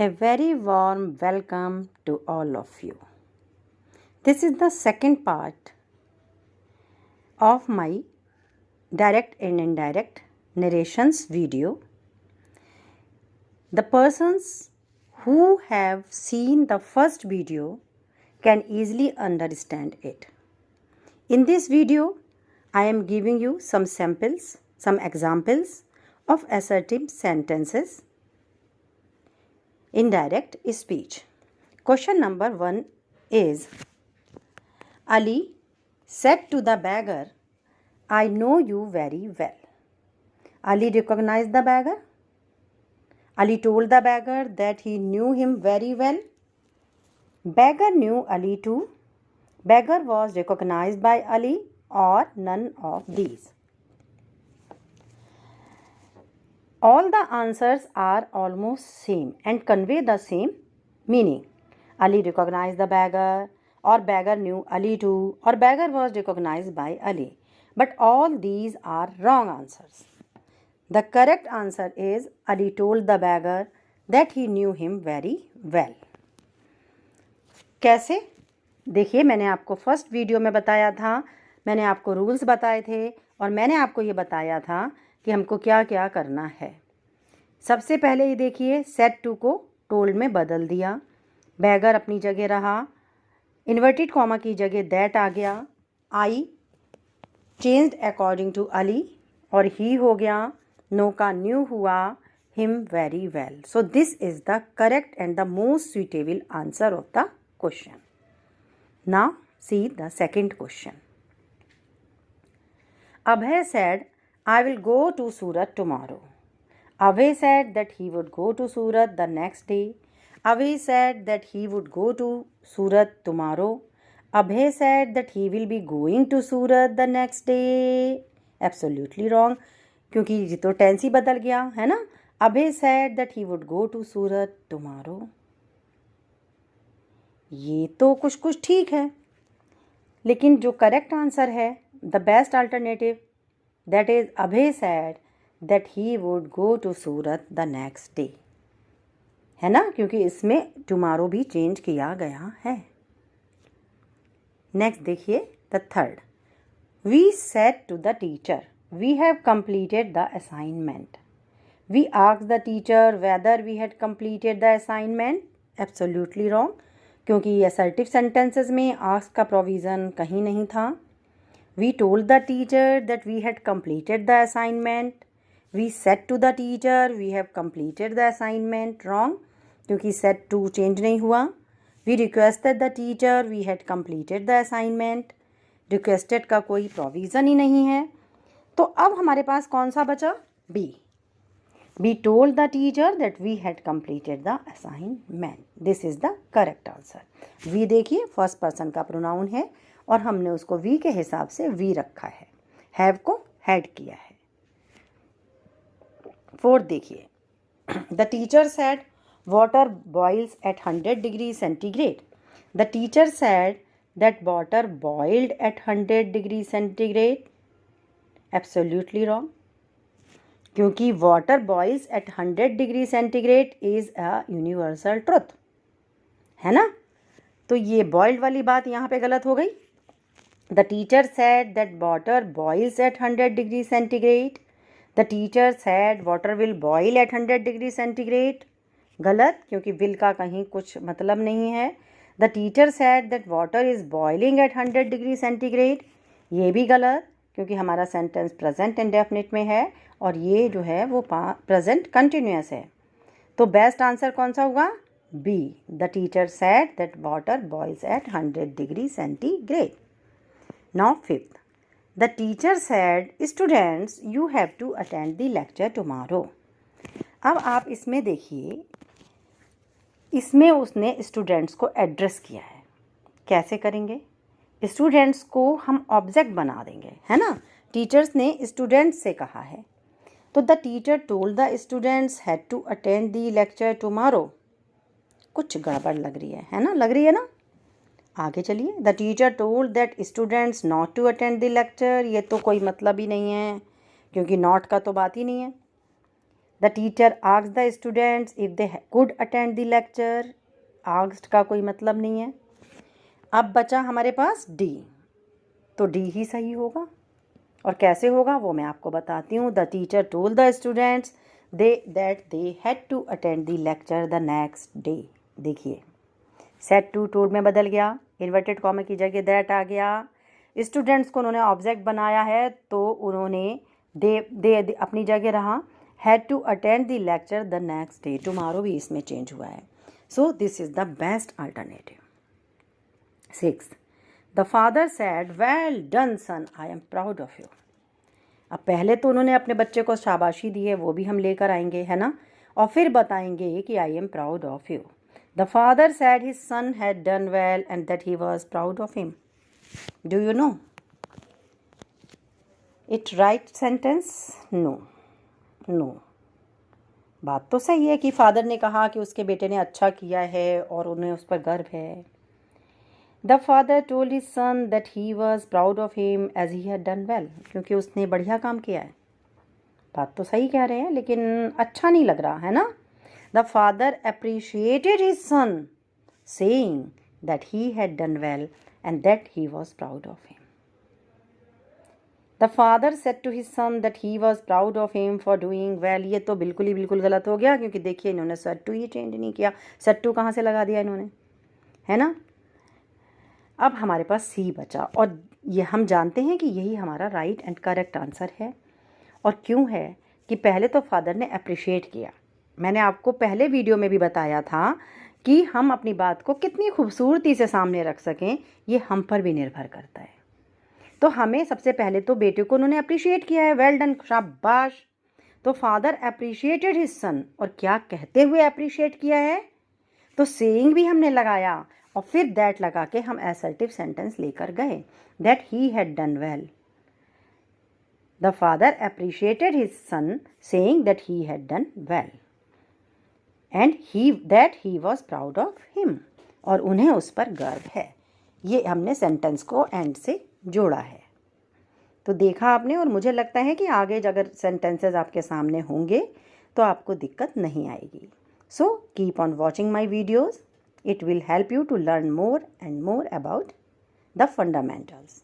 A very warm welcome to all of you. This is the second part of my direct and indirect narrations video. The persons who have seen the first video can easily understand it. In this video, I am giving you some samples, some examples of assertive sentences in direct speech. Question number 1 is, Ali said to the beggar, I know you very well. Ali recognized the beggar. Ali told the beggar that he knew him very well. Beggar knew Ali too. Beggar was recognized by Ali, or none of these. All the answers are almost same and convey the same meaning. Ali recognized the beggar, or beggar knew Ali too, or beggar was recognized by Ali. But all these are wrong answers. The correct answer is Ali told the beggar that he knew him very well. कैसे? देखिए, मैंने आपको first video में बताया था, मैंने आपको rules बताए थे और मैंने आपको ये बताया था कि हमको क्या क्या करना है। सबसे पहले ये देखिए, सेड टू को टोल्ड में बदल दिया, बैगर अपनी जगह रहा, इन्वर्टेड कॉमा की जगह दैट आ गया, आई चेंज्ड अकॉर्डिंग टू अली और ही हो गया, नो का न्यू हुआ, him very well. So this is the correct and the most suitable answer of the question. Now see the second question. Abhay said, I will go to Surat tomorrow. Abhay said that he would go to Surat the next day. Abhay said that he would go to Surat tomorrow. Abhay said that he will be going to Surat the next day. Absolutely wrong. क्योंकि ये तो tense ही बदल गया है ना. Abhay said that he would go to Surat tomorrow. ये तो कुछ कुछ ठीक है, लेकिन जो करेक्ट आंसर है, the best alternative, that is Abhay said that he would go to Surat the next day. है ना, क्योंकि इसमें tomorrow भी चेंज किया गया है. नेक्स्ट देखिए the third. We said to the teacher, we have completed the assignment. We asked the teacher whether we had completed the assignment. Absolutely wrong, क्योंकि assertive sentences में ask का provision कहीं नहीं था. We told the teacher that we had completed the assignment. We said to the teacher we have completed the assignment. Wrong, क्योंकि said to change नहीं हुआ. We requested the teacher we had completed the assignment. Requested का कोई provision ही नहीं है. तो अब हमारे पास कौन सा बचा? B. We told the teacher that we had completed the assignment. This is the correct answer. We देखिए फर्स्ट पर्सन का प्रोनाउन है और हमने उसको वी के हिसाब से वी रखा है, हैव को हैड किया है. फोर्थ देखिए, the teacher said water boils at 100 degree centigrade. The teacher said that water boiled at 100 degree centigrade. Absolutely wrong, क्योंकि water boils at 100 degree centigrade is a universal truth, है ना. तो ये boiled वाली बात यहाँ पे गलत हो गई. The teacher said that water boils at 100 degree centigrade. The teacher said water will boil at 100 degree centigrade. गलत, क्योंकि विल का कहीं कुछ मतलब नहीं है. The teacher said that water is boiling at 100 degree centigrade. ये भी गलत, क्योंकि हमारा सेंटेंस प्रेजेंट इंडेफिनिट में है और ये जो है वो प्रेजेंट कंटिन्यूअस है. तो बेस्ट आंसर कौन सा होगा? B. The teacher said that water boils at 100 degree centigrade. Now fifth, the teacher said students you have to attend the lecture tomorrow. अब आप इसमें देखिए, इसमें उसने स्टूडेंट्स को एड्रेस किया है. कैसे करेंगे? स्टूडेंट्स को हम ऑब्जेक्ट बना देंगे, है ना. टीचर्स ने स्टूडेंट्स से कहा है, तो the teacher told the students had to attend the lecture tomorrow. कुछ गड़बड़ लग रही है ना, लग रही है ना. आगे चलिए, the teacher told that students not to attend the lecture. ये तो कोई मतलब ही नहीं है, क्योंकि नॉट का तो बात ही नहीं है. The teacher asked the students if they could attend the lecture. Asked का कोई मतलब नहीं है। अब बचा हमारे पास डी, तो डी ही सही होगा। और कैसे होगा वो मैं आपको बताती हूँ। The teacher told the students that they had to attend the lecture the next day. देखिए सेड टू टोल्ड में बदल गया, इन्वर्टेड कॉमा की जगह दैट आ गया। स्टूडेंट्स को उन्होंने ऑब्जेक्ट बनाया है तो उन्होंने दे अपनी जगह रहा। Had to attend the lecture the next day, tomorrow भी इसमें चेंज हुआ है। So this is the best alternative. 6. The father said well done son, I am proud of you. अब पहले तो उन्होंने अपने बच्चे को शाबाशी दी है, वो भी हम लेकर आएंगे, है ना, और फिर बताएंगे कि I am proud of you. The father said his son had done well and that he was proud of him. Do you know it right sentence? No no. बात तो सही है कि फादर ने कहा कि उसके बेटे ने अच्छा किया है और उन्हें उस पर गर्व है। The father told his son that he was proud of him as he had done well, क्योंकि उसने बढ़िया काम किया है। बात तो सही कह रहे हैं लेकिन अच्छा नहीं लग रहा है ना। The father appreciated his son saying that he had done well and that he was proud of him. The father said to his son that he was proud of him for doing well. ये तो बिल्कुल ही बिल्कुल गलत हो गया, क्योंकि देखिए इन्होंने सेड टू ही चेंज नहीं किया। सेड टू कहाँ से लगा दिया इन्होंने, है ना। अब हमारे पास सी बचा और ये हम जानते हैं कि यही हमारा राइट एंड करेक्ट आंसर है। और क्यों है कि पहले तो फादर ने अप्रिशिएट किया। मैंने आपको पहले वीडियो में भी बताया था कि हम अपनी बात को कितनी खूबसूरती से सामने रख सकें ये हम पर भी निर्भर करता है। तो हमें सबसे पहले तो बेटे को उन्होंने अप्रिशिएट किया है, वेल डन, शाबाश। तो फादर अप्रिशिएटेड हिज सन, और क्या कहते हुए अप्रिशिएट किया है, तो सेइंग भी हमने लगाया और फिर दैट लगा के हम असर्टिव सेंटेंस लेकर गए, that he had done well. The father appreciated his son saying that he had done well and that he was proud of him, और उन्हें उस पर गर्व है। ये हमने सेंटेंस को एंड से जोड़ा है। तो देखा आपने, और मुझे लगता है कि आगे अगर सेंटेंसेस आपके सामने होंगे तो आपको दिक्कत नहीं आएगी। So keep on watching my videos. It will help you to learn more and more about the fundamentals.